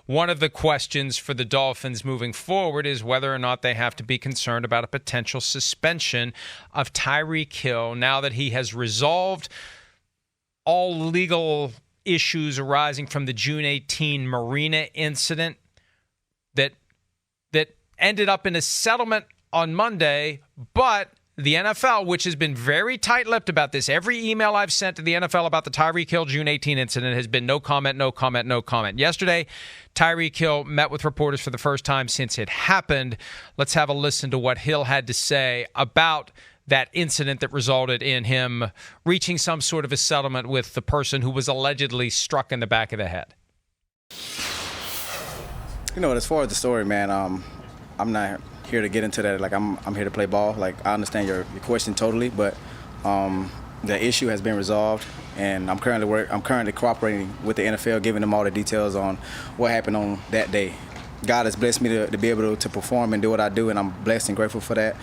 one of the questions for the Dolphins moving forward is whether or not they have to be concerned about a potential suspension of Tyreek Hill now that he has resolved all legal issues arising from the June 18 marina incident that ended up in a settlement on Monday, but the NFL, which has been very tight-lipped about this, every email I've sent to the NFL about the Tyreek Hill June 18 incident has been no comment, no comment, no comment. Yesterday, Tyreek Hill met with reporters for the first time since it happened. Let's have a listen to what Hill had to say about that incident that resulted in him reaching some sort of a settlement with the person who was allegedly struck in the back of the head. As far as the story, man, I'm not here to get into that. Like, I'm here to play ball. Like, I understand your question totally, but the issue has been resolved, and I'm currently cooperating with the NFL, giving them all the details on what happened on that day. God has blessed me to be able to perform and do what I do, and I'm blessed and grateful for that.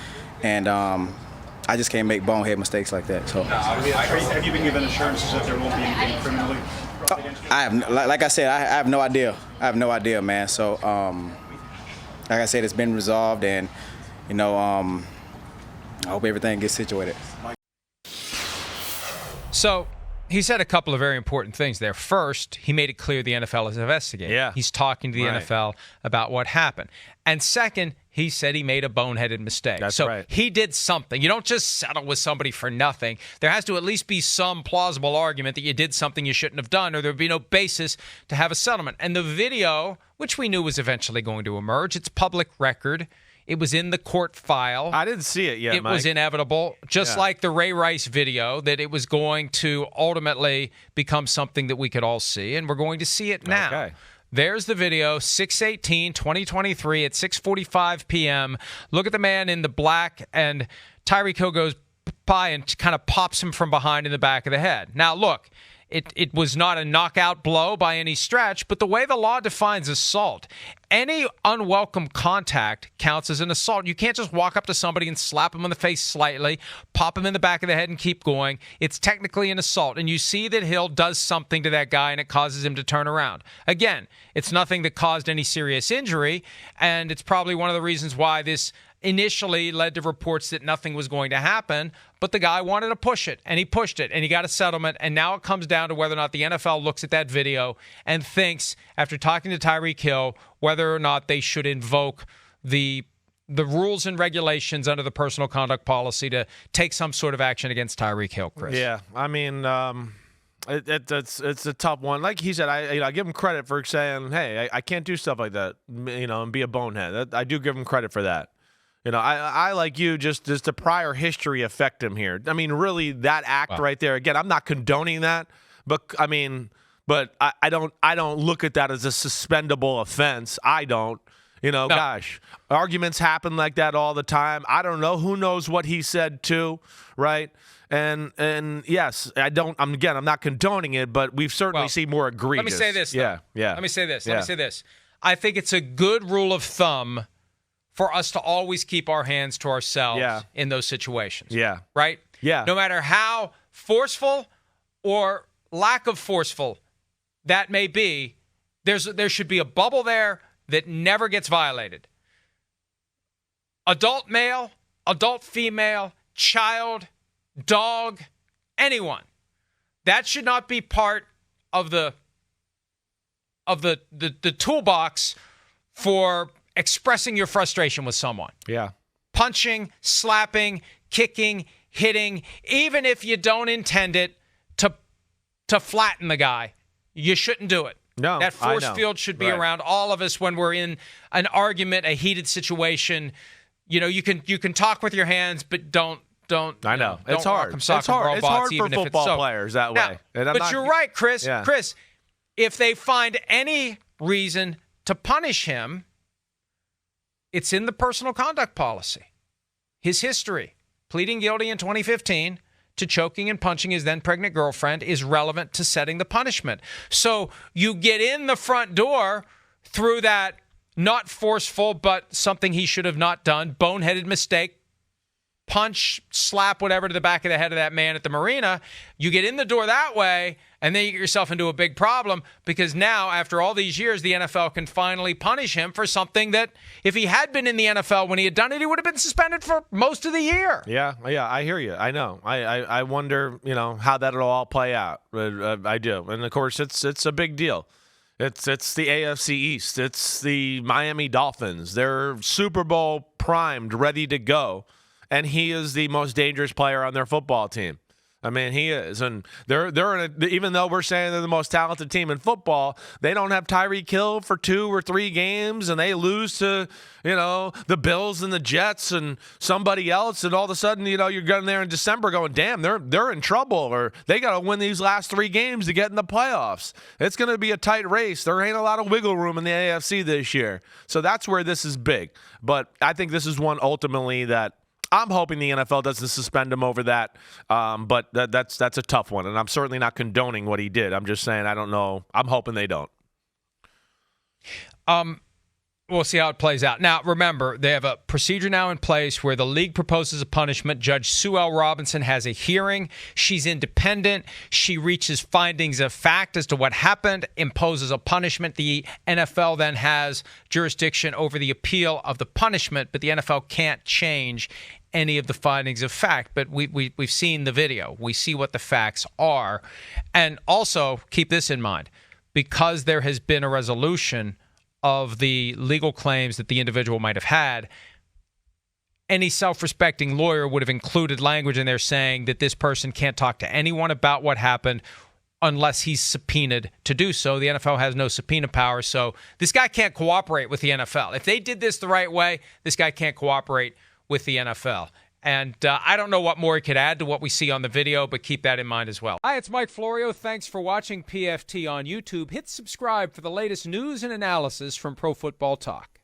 And I just can't make bonehead mistakes like that. So, have you been given assurances that there won't be anything criminally? I have, like I said, I have no idea. I have no idea, man. So, like I said, it's been resolved, and I hope everything gets situated. So he said a couple of very important things there. First, he made it clear the NFL is investigating. Yeah. He's talking to the NFL about what happened. And second, he said he made a boneheaded mistake. That's so right. He did something. You don't just settle with somebody for nothing. There has to at least be some plausible argument that you did something you shouldn't have done, or there would be no basis to have a settlement. And the video, which we knew was eventually going to emerge, it's public record. It was in the court file. I didn't see it yet, It Mike. was inevitable, just like the Ray Rice video, that it was going to ultimately become something that we could all see, and we're going to see it now. Okay. There's the video, 6/18/2023 at 6:45 p.m. Look at the man in the black, and Tyreek Hill goes by and kind of pops him from behind in the back of the head. Now, look, it was not a knockout blow by any stretch, but the way the law defines assault, any unwelcome contact counts as an assault. You can't just walk up to somebody and slap him in the face slightly, pop him in the back of the head and keep going. It's technically an assault. And you see that Hill does something to that guy and it causes him to turn around. Again, it's nothing that caused any serious injury, and it's probably one of the reasons why this initially led to reports that nothing was going to happen, but the guy wanted to push it, and he pushed it, and he got a settlement, and now it comes down to whether or not the NFL looks at that video and thinks, after talking to Tyreek Hill, whether or not they should invoke the rules and regulations under the personal conduct policy to take some sort of action against Tyreek Hill, Chris. Yeah, I mean, it's a tough one. Like he said, I give him credit for saying, hey, I can't do stuff like that, and be a bonehead. I do give him credit for that. I like you, just does the prior history affect him here? I mean, really, that act right there. Again, I'm not condoning that, but I don't look at that as a suspendable offense. I don't. No. Gosh, arguments happen like that all the time. I don't know. Who knows what he said too, right? And yes, I'm not condoning it, but we've certainly seen more egregious. Let me say this. Yeah. Let me say this. I think it's a good rule of thumb for us to always keep our hands to ourselves in those situations. Yeah. Right? Yeah. No matter how forceful or lack of forceful that may be, there should be a bubble there that never gets violated. Adult male, adult female, child, dog, anyone. That should not be part of the toolbox for expressing your frustration with someone. Yeah. Punching, slapping, kicking, hitting, even if you don't intend it to flatten the guy, you shouldn't do it. No, that force field should be around all of us when we're in an argument, a heated situation. You can talk with your hands, but don't. I know. Don't it's hard. It's hard. It's hard for football players that way. But you're right, Chris. Yeah. Chris, if they find any reason to punish him, it's in the personal conduct policy. His history, pleading guilty in 2015 to choking and punching his then pregnant girlfriend, is relevant to setting the punishment. So you get in the front door through that not forceful, but something he should have not done, boneheaded mistake, punch, slap, whatever to the back of the head of that man at the marina. You get in the door that way, and then you get yourself into a big problem because now, after all these years, the NFL can finally punish him for something that, if he had been in the NFL when he had done it, he would have been suspended for most of the year. Yeah, I hear you. I know. I wonder, how that'll all play out. I do, and of course, it's a big deal. It's the AFC East. It's the Miami Dolphins. They're Super Bowl primed, ready to go. And he is the most dangerous player on their football team. I mean, he is. And they're even though we're saying they're the most talented team in football, they don't have Tyreek Hill for 2 or 3 games, and they lose to, the Bills and the Jets and somebody else, and all of a sudden, you're going there in December going, damn, they're in trouble, or they got to win these last 3 games to get in the playoffs. It's going to be a tight race. There ain't a lot of wiggle room in the AFC this year. So that's where this is big. But I think this is one ultimately that I'm hoping the NFL doesn't suspend him over that, but that's a tough one, and I'm certainly not condoning what he did. I'm just saying I don't know. I'm hoping they don't. We'll see how it plays out. Now, remember, they have a procedure now in place where the league proposes a punishment. Judge Sue L. Robinson has a hearing. She's independent. She reaches findings of fact as to what happened, imposes a punishment. The NFL then has jurisdiction over the appeal of the punishment, but the NFL can't change any of the findings of fact. But we've seen the video. We see what the facts are. And also, keep this in mind, because there has been a resolution of the legal claims that the individual might have had, any self-respecting lawyer would have included language in there saying that this person can't talk to anyone about what happened unless he's subpoenaed to do so. The NFL has no subpoena power, so this guy can't cooperate with the NFL. If they did this the right way, this guy can't cooperate with the NFL. And I don't know what more he could add to what we see on the video, but keep that in mind as well. Hi, it's Mike Florio. Thanks for watching PFT on YouTube. Hit subscribe for the latest news and analysis from Pro Football Talk.